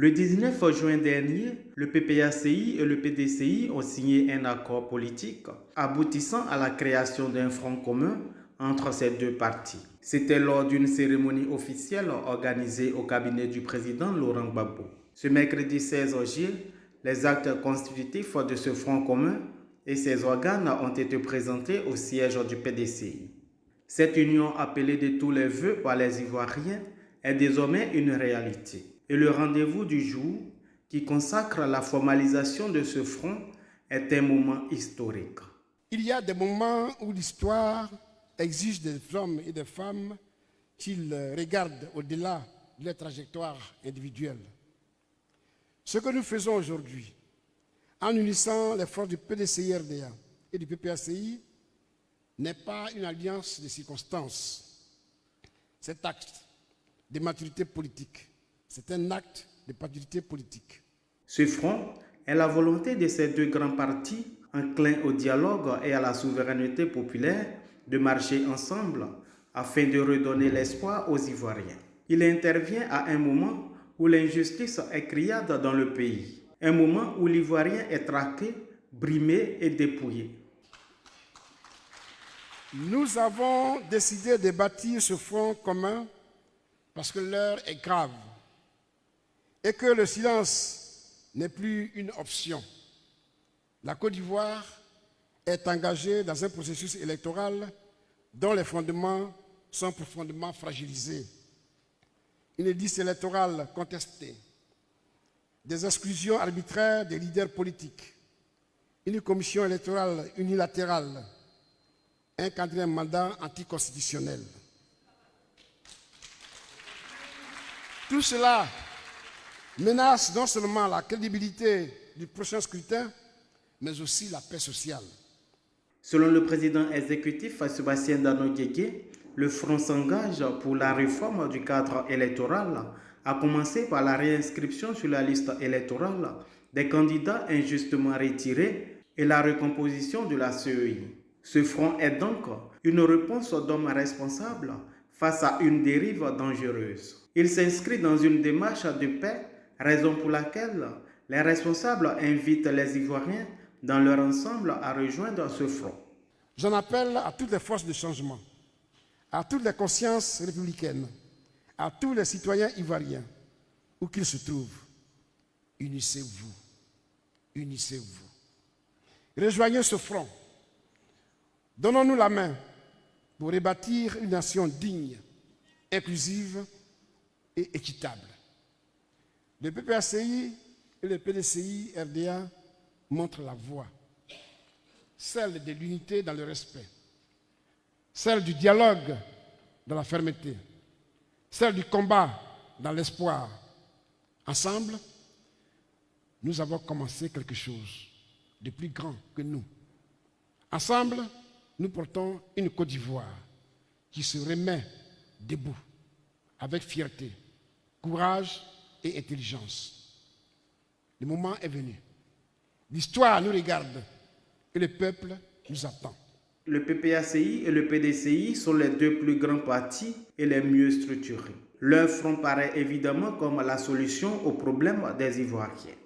Le 19 juin dernier, le PPACI et le PDCI ont signé un accord politique aboutissant à la création d'un front commun entre ces deux partis. C'était lors d'une cérémonie officielle organisée au cabinet du président Laurent Gbagbo. Ce mercredi 16 juillet, les actes constitutifs de ce front commun et ses organes ont été présentés au siège du PDCI. Cette union appelée de tous les vœux par les Ivoiriens est désormais une réalité. Et le rendez-vous du jour, qui consacre la formalisation de ce front, est un moment historique. Il y a des moments où l'histoire exige des hommes et des femmes qu'ils regardent au-delà de leur trajectoire individuelle. Ce que nous faisons aujourd'hui, en unissant les forces du PDCI-RDA et du PPACI, n'est pas une alliance de circonstances. Cet acte de maturité politique, c'est un acte de maturité politique. Ce front est la volonté de ces deux grands partis, enclins au dialogue et à la souveraineté populaire, de marcher ensemble afin de redonner l'espoir aux Ivoiriens. Il intervient à un moment où l'injustice est criarde dans le pays, un moment où l'Ivoirien est traqué, brimé et dépouillé. Nous avons décidé de bâtir ce front commun parce que l'heure est grave et que le silence n'est plus une option. La Côte d'Ivoire est engagée dans un processus électoral dont les fondements sont profondément fragilisés. Une liste électorale contestée, des exclusions arbitraires des leaders politiques, une commission électorale unilatérale, un quatrième mandat anticonstitutionnel. Tout cela menace non seulement la crédibilité du prochain scrutin, mais aussi la paix sociale. Selon le président exécutif Sébastien Dano-Guégué, le front s'engage pour la réforme du cadre électoral, à commencer par la réinscription sur la liste électorale des candidats injustement retirés et la recomposition de la CEI. Ce front est donc une réponse d'hommes responsables face à une dérive dangereuse. Il s'inscrit dans une démarche de paix, raison pour laquelle les responsables invitent les Ivoiriens dans leur ensemble à rejoindre ce front. J'en appelle à toutes les forces de changement, à toutes les consciences républicaines, à tous les citoyens ivoiriens, où qu'ils se trouvent. Unissez-vous, unissez-vous. Rejoignez ce front. Donnons-nous la main pour rebâtir une nation digne, inclusive et équitable. Le PPACI et le PDCI-RDA montrent la voie, celle de l'unité dans le respect, celle du dialogue dans la fermeté, celle du combat dans l'espoir. Ensemble, nous avons commencé quelque chose de plus grand que nous. Ensemble, nous portons une Côte d'Ivoire qui se remet debout avec fierté, courage et intelligence. Le moment est venu. L'histoire nous regarde et le peuple nous attend. Le PPACI et le PDCI sont les deux plus grands partis et les mieux structurés. Leur front paraît évidemment comme la solution aux problèmes des Ivoiriens.